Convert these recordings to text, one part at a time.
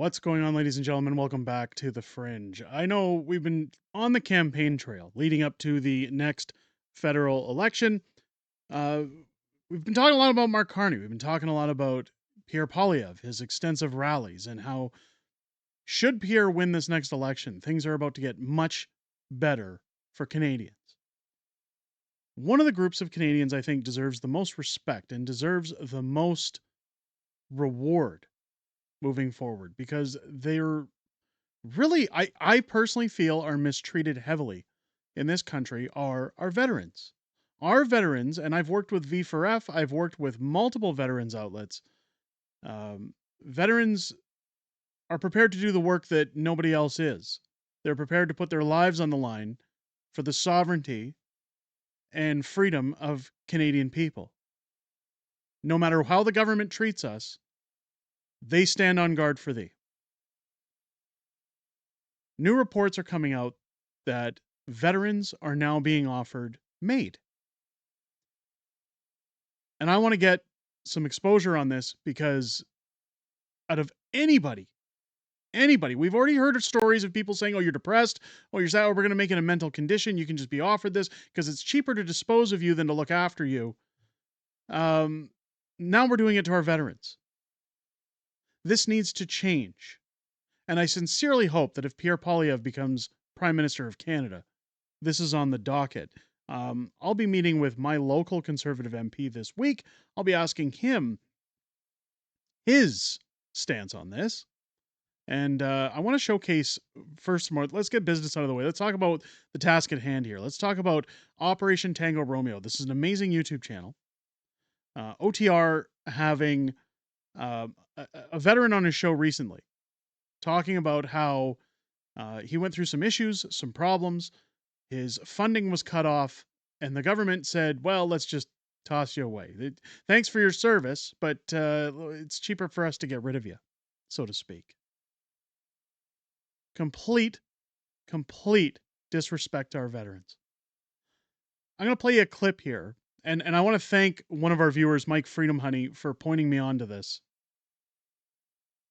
What's going on, ladies and gentlemen? Welcome back to the Fringe. I know we've been on the campaign trail leading up to the next federal election. Uh, we've been talking a lot about Mark Carney. We've been talking a lot about Pierre Poilievre, his extensive rallies, and how should Pierre win this next election, things are about to get much better for Canadians. One of the groups of Canadians I think deserves the most respect and deserves the most reward moving forward because they're really, I personally feel are mistreated heavily in this country are our veterans. Our veterans, and I've worked with V4F, I've worked with multiple veterans outlets. Veterans are prepared to do the work that nobody else is. They're prepared to put their lives on the line for the sovereignty and freedom of Canadian people. No matter how the government treats us, they stand on guard for thee. New reports are coming out that veterans are now being offered maid. And I want to get some exposure on this because out of anybody, we've already heard of stories of people saying, oh, you're depressed. Oh, you're sad. Oh, we're going to make it a mental condition. You can just be offered this because it's cheaper to dispose of you than to look after you. Now we're doing it to our veterans. This needs to change. And I sincerely hope that if Pierre Poilievre becomes Prime Minister of Canada, this is on the docket. I'll be meeting with my local Conservative MP this week. I'll be asking him his stance on this. And I want to showcase first more. Let's get business out of the way. Let's talk about the task at hand here. Let's talk about Operation Tango Romeo. This is an amazing YouTube channel. OTR having a veteran on his show recently talking about how he went through some issues, some problems. His funding was cut off, and the government said, well, let's just toss you away. Thanks for your service, but it's cheaper for us to get rid of you, so to speak. Complete disrespect to our veterans. I'm going to play you a clip here, and I want to thank one of our viewers, Mike Freedom Honey, for pointing me on to this.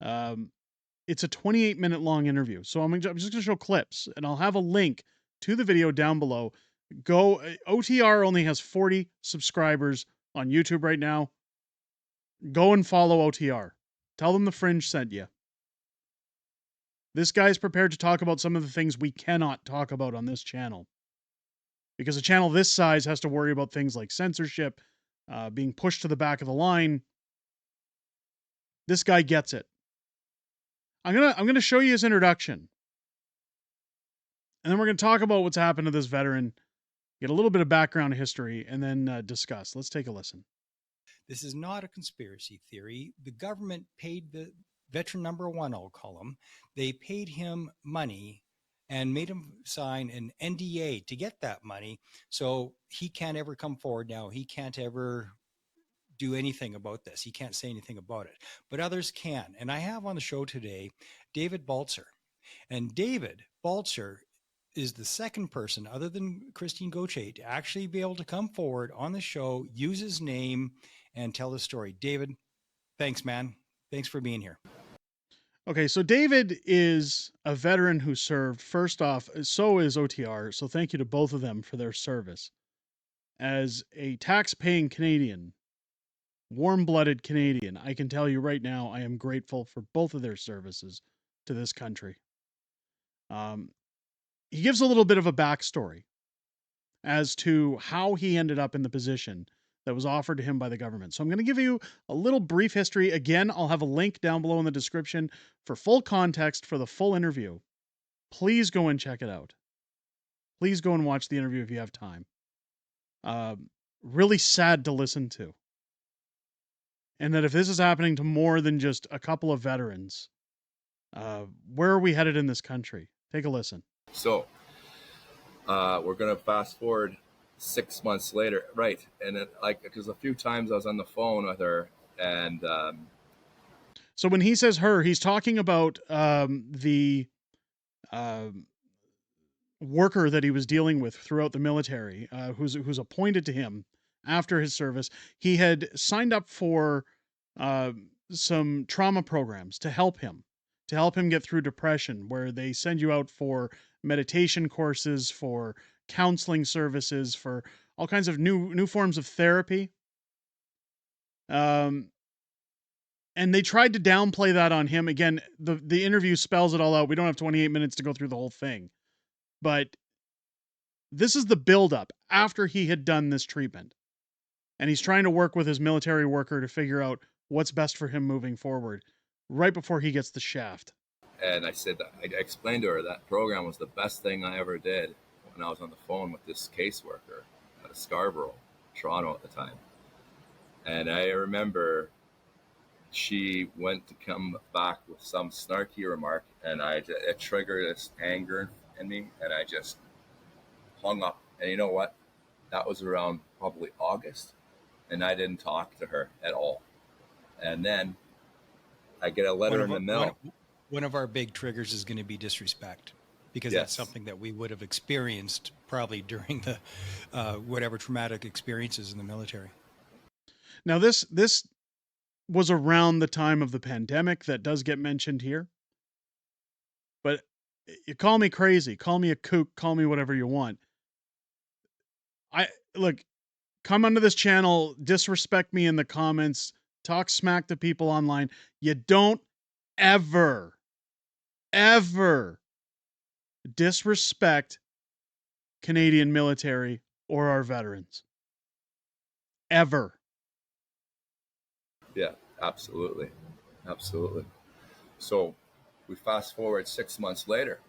It's a 28-minute long interview, so I'm just going to show clips, and I'll have a link to the video down below. Go, OTR only has 40 subscribers on YouTube right now. Go and follow OTR. Tell them the Fringe sent you. This guy's prepared to talk about some of the things we cannot talk about on this channel. Because a channel this size has to worry about things like censorship, being pushed to the back of the line. This guy gets it. I'm gonna show you his introduction. And then we're going to talk about what's happened to this veteran, get a little bit of background history, and then discuss. Let's take a listen. This is not a conspiracy theory. The government paid the veteran number one, I'll call him. They paid him money and made him sign an NDA to get that money. So he can't ever come forward now. He can't ever do anything about this. He can't say anything about it, but others can. And I have on the show today, David Baltzer. And David Baltzer is the second person other than Christine Gauthier to actually be able to come forward on the show, use his name, and tell the story. David, thanks, man. Thanks for being here. Okay, so David is a veteran who served. First off, so is OTR, so thank you to both of them for their service. As a tax-paying Canadian, warm-blooded Canadian, I can tell you right now I am grateful for both of their services to this country. He gives a little bit of a backstory as to how he ended up in the position that was offered to him by the government. So I'm going to give you a little brief history. Again, I'll have a link down below in the description for full context for the full interview. Please go and check it out. Please go and watch the interview if you have time. Really sad to listen to. And that if this is happening to more than just a couple of veterans, where are we headed in this country? Take a listen. So we're gonna fast forward 6 months later, right? And it, like, because a few times I was on the phone with her, and so when he says her, he's talking about the worker that he was dealing with throughout the military, who's appointed to him after his service. He had signed up for some trauma programs to help him, to help him get through depression, where they send you out for meditation courses, for counseling services, for all kinds of new forms of therapy. And they tried to downplay that on him. Again, the interview spells it all out. We don't have 28 minutes to go through the whole thing. But this is the buildup after he had done this treatment. And he's trying to work with his military worker to figure out what's best for him moving forward, right before he gets the shaft. And I said that, I explained to her that program was the best thing I ever did when I was on the phone with this caseworker out of Scarborough, Toronto at the time. And I remember she went to come back with some snarky remark, and it triggered this anger in me, and I just hung up. And you know what? That was around probably August, and I didn't talk to her at all. And then I get a letter in the mail. One of our big triggers is going to be disrespect, because Yes. that's something that we would have experienced probably during the whatever traumatic experiences in the military. Now, this was around the time of the pandemic that does get mentioned here. But you call me crazy, call me a kook, call me whatever you want. Look, come onto this channel, disrespect me in the comments, talk smack to people online. You don't ever disrespect Canadian military or our veterans. Ever. Yeah, absolutely. So we fast forward 6 months later.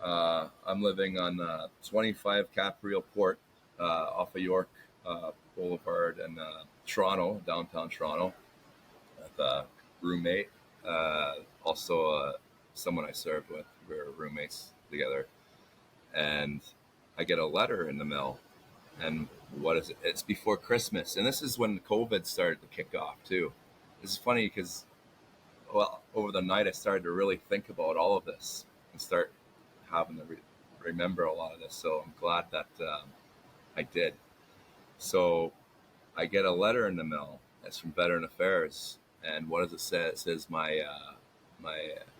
I'm living on 25 Capriel Port off of York Boulevard in Toronto, downtown Toronto, with a roommate. Also someone I served with. We were roommates together. And I get a letter in the mail. And what is it? It's before Christmas. And this is when COVID started to kick off too. This is funny because, well, over the night I started to really think about all of this and start having to remember a lot of this. So I'm glad that I did. So I get a letter in the mail. It's from Veteran Affairs. And what does it say? It says my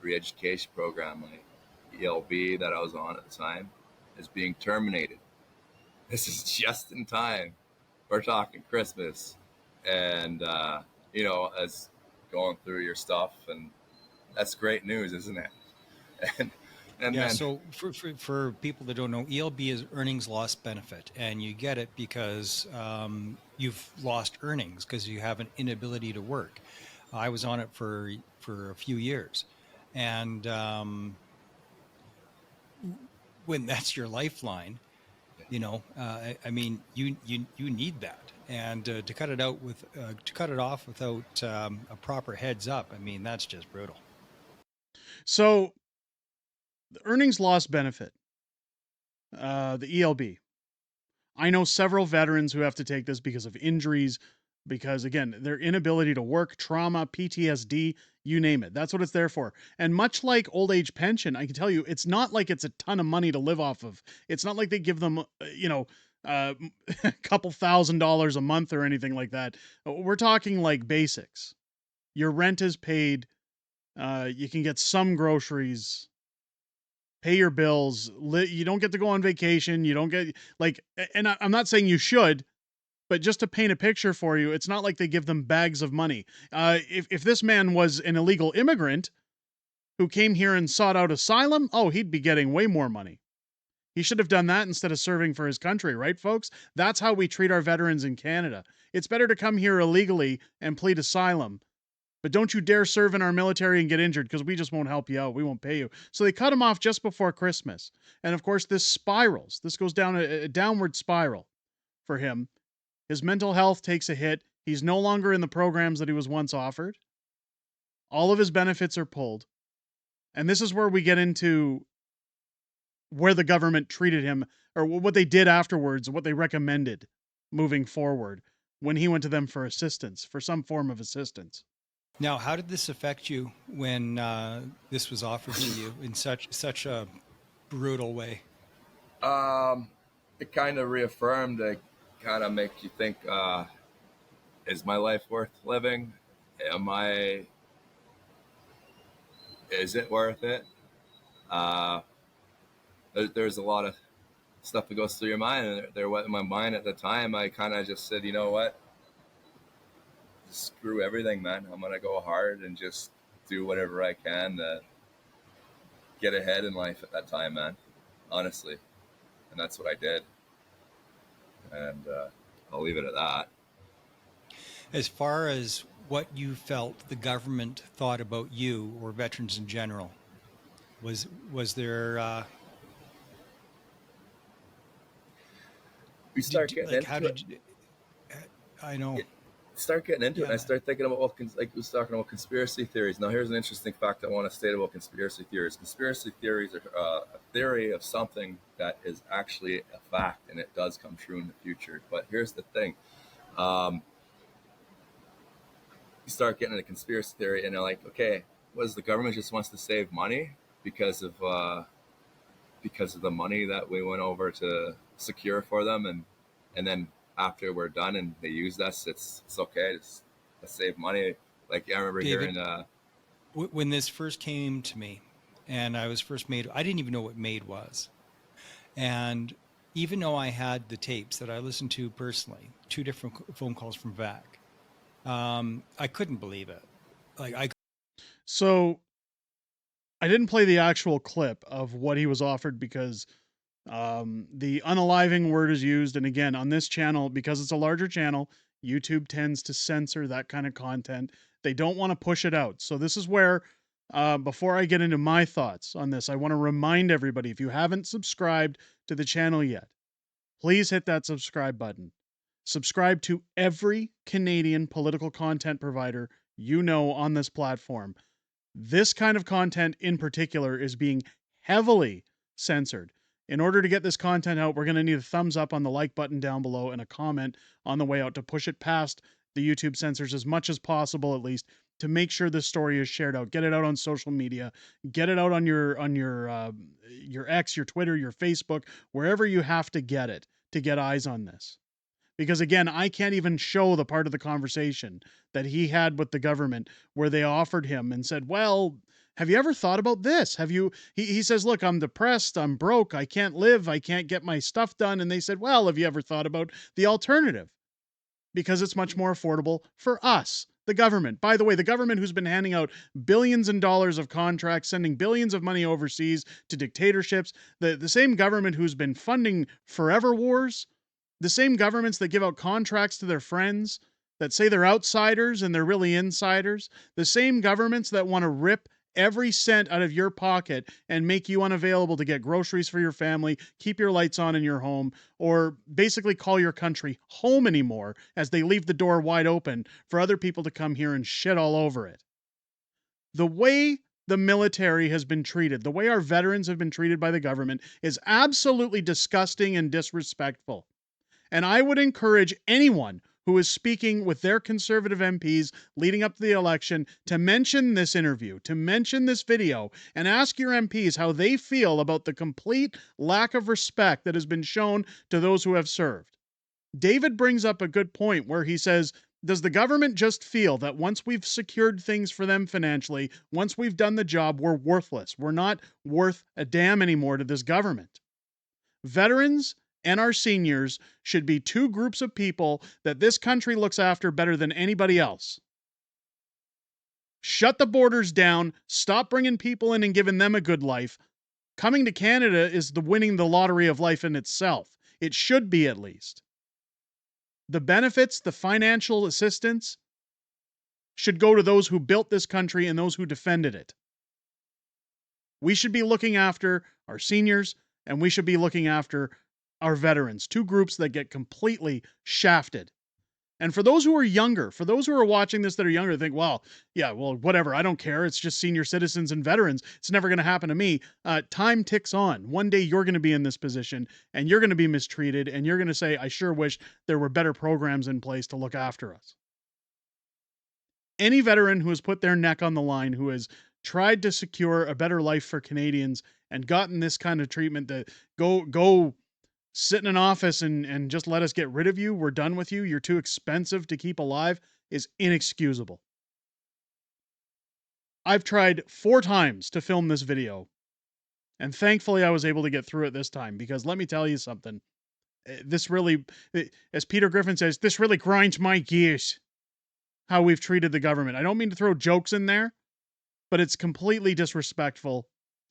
re-education program, my ELB that I was on at the time, is being terminated. This is just in time. We're talking Christmas. And, as going through your stuff, and that's great news, isn't it? And yeah, then, so for people that don't know, ELB is earnings loss benefit, and you get it because you've lost earnings because you have an inability to work. I was on it for a few years, and when that's your lifeline, I mean, you need that, and to cut it off without a proper heads up, I mean, that's just brutal. So the earnings loss benefit, the ELB. I know several veterans who have to take this because of injuries, because again, their inability to work, trauma, PTSD, you name it. That's what it's there for. And much like old age pension, I can tell you, it's not like it's a ton of money to live off of. It's not like they give them, a couple $1,000s a month or anything like that. We're talking like basics. Your rent is paid. You can get some groceries, pay your bills. You don't get to go on vacation. You don't get and I'm not saying you should, but just to paint a picture for you, it's not like they give them bags of money. If this man was an illegal immigrant who came here and sought out asylum, he'd be getting way more money. He should have done that instead of serving for his country, right, folks? That's how we treat our veterans in Canada. It's better to come here illegally and plead asylum, but don't you dare serve in our military and get injured, because we just won't help you out. We won't pay you. So they cut him off just before Christmas. And of course, this spirals. This goes down a downward spiral for him. His mental health takes a hit. He's no longer in the programs that he was once offered. All of his benefits are pulled. And this is where we get into where the government treated him, or what they did afterwards, what they recommended moving forward when he went to them for assistance, for some form of assistance. Now, how did this affect you when this was offered to you in such a brutal way? it kind of reaffirmed, it kind of makes you think, is my life worth living? is it worth it? Uh, there's a lot of stuff that goes through your mind, and there went in my mind at the time. I kind of just said, you know what, screw everything, man. I'm gonna go hard and just do whatever I can to get ahead in life at that time, man. Honestly, and that's what I did, and I'll leave it at that. As far as what you felt the government thought about you or veterans in general, was there We start getting like how into it. did you, I know, Start getting into it, and I yeah, start thinking about, well, like we was talking about conspiracy theories. Now, here's an interesting fact I want to state about conspiracy theories. Conspiracy theories are a theory of something that is actually a fact, and it does come true in the future. But here's the thing. Um, you start getting into conspiracy theory, and they're like, okay, was the government just wants to save money because of the money that we went over to secure for them, and then after we're done and they use us, it's okay. Let's save money. Like I remember David, hearing, when this first came to me and I was first made, I didn't even know what MAID was. And even though I had the tapes that I listened to personally, 2 different phone calls from VAC, I couldn't believe it. Like I So I didn't play the actual clip of what he was offered because the unaliving word is used. And again, on this channel, because it's a larger channel, YouTube tends to censor that kind of content. They don't want to push it out. So this is where, before I get into my thoughts on this, I want to remind everybody, if you haven't subscribed to the channel yet, please hit that subscribe button. Subscribe to every Canadian political content provider you know on this platform. This kind of content in particular is being heavily censored. In order to get this content out, we're going to need a thumbs up on the like button down below and a comment on the way out to push it past the YouTube censors as much as possible, at least, to make sure this story is shared out. Get it out on social media. Get it out on your X, your Twitter, your Facebook, wherever you have to get it to get eyes on this. Because again, I can't even show the part of the conversation that he had with the government where they offered him and said, well, have you ever thought about this? Have you, he says, look, I'm depressed, I'm broke, I can't live, I can't get my stuff done. And they said, well, have you ever thought about the alternative? Because it's much more affordable for us, the government. By the way, the government who's been handing out billions and dollars of contracts, sending billions of money overseas to dictatorships, the same government who's been funding forever wars, the same governments that give out contracts to their friends, that say they're outsiders and they're really insiders, the same governments that want to rip every cent out of your pocket and make you unavailable to get groceries for your family, keep your lights on in your home, or basically call your country home anymore as they leave the door wide open for other people to come here and shit all over it. The way the military has been treated, the way our veterans have been treated by the government, is absolutely disgusting and disrespectful. And I would encourage anyone who is speaking with their conservative MPs leading up to the election to mention this interview, to mention this video, and ask your MPs how they feel about the complete lack of respect that has been shown to those who have served. David brings up a good point where he says, does the government just feel that once we've secured things for them financially, once we've done the job, we're worthless? We're not worth a damn anymore to this government. Veterans and our seniors should be 2 groups of people that this country looks after better than anybody else. Shut the borders down, stop bringing people in and giving them a good life. Coming to Canada is winning the lottery of life in itself. It should be, at least. The benefits, the financial assistance, should go to those who built this country and those who defended it. We should be looking after our seniors, and we should be looking after our veterans, 2 groups that get completely shafted. And for those who are younger, for those who are watching this that are younger, think, well, yeah, well, whatever, I don't care. It's just senior citizens and veterans. It's never going to happen to me. Time ticks on. One day you're going to be in this position and you're going to be mistreated and you're going to say, I sure wish there were better programs in place to look after us. Any veteran who has put their neck on the line, who has tried to secure a better life for Canadians and gotten this kind of treatment that go sit in an office and just let us get rid of you, we're done with you, you're too expensive to keep alive, is inexcusable. I've tried 4 times to film this video, and thankfully I was able to get through it this time, because let me tell you something. This really, as Peter Griffin says, this really grinds my gears, how we've treated the government. I don't mean to throw jokes in there, but it's completely disrespectful.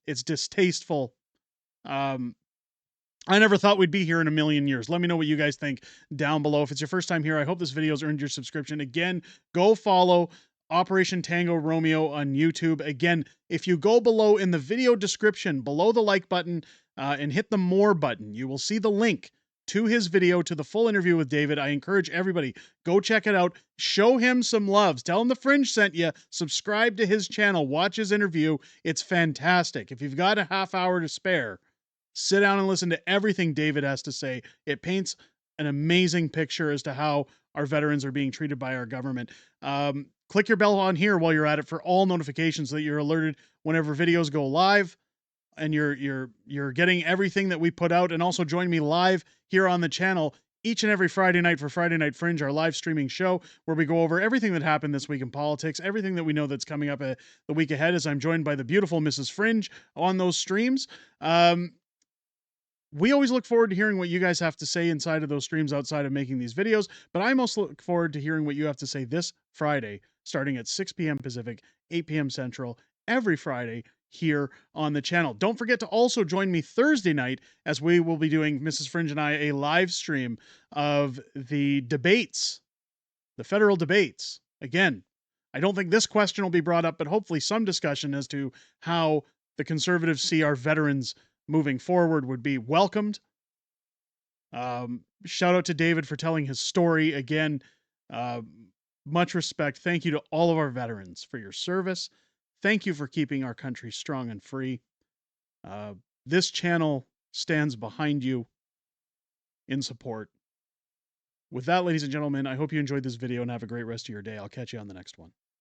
It's distasteful. I never thought we'd be here in a million years. Let me know what you guys think down below. If it's your first time here, I hope this video's earned your subscription. Again, go follow Operation Tango Romeo on YouTube. Again, if you go below in the video description, below the like button, and hit the more button, you will see the link to his video, to the full interview with David. I encourage everybody, go check it out. Show him some loves. Tell him the Fringe sent you. Subscribe to his channel. Watch his interview. It's fantastic. If you've got a half hour to spare, sit down and listen to everything David has to say. It paints an amazing picture as to how our veterans are being treated by our government. Click your bell on here while you're at it for all notifications so that you're alerted whenever videos go live, and you're getting everything that we put out. And also join me live here on the channel each and every Friday night for Friday Night Fringe, our live streaming show, where we go over everything that happened this week in politics, everything that we know that's coming up the week ahead, as I'm joined by the beautiful Mrs. Fringe on those streams. We always look forward to hearing what you guys have to say inside of those streams outside of making these videos, but I most look forward to hearing what you have to say this Friday, starting at 6 p.m. Pacific, 8 p.m. Central, every Friday here on the channel. Don't forget to also join me Thursday night, as we will be doing, Mrs. Fringe and I, a live stream of the debates, the federal debates. Again, I don't think this question will be brought up, but hopefully some discussion as to how the Conservatives see our veterans moving forward would be welcomed. Shout out to David for telling his story. Again, much respect. Thank you to all of our veterans for your service. Thank you for keeping our country strong and free. This channel stands behind you in support. With that, ladies and gentlemen, I hope you enjoyed this video and have a great rest of your day. I'll catch you on the next one.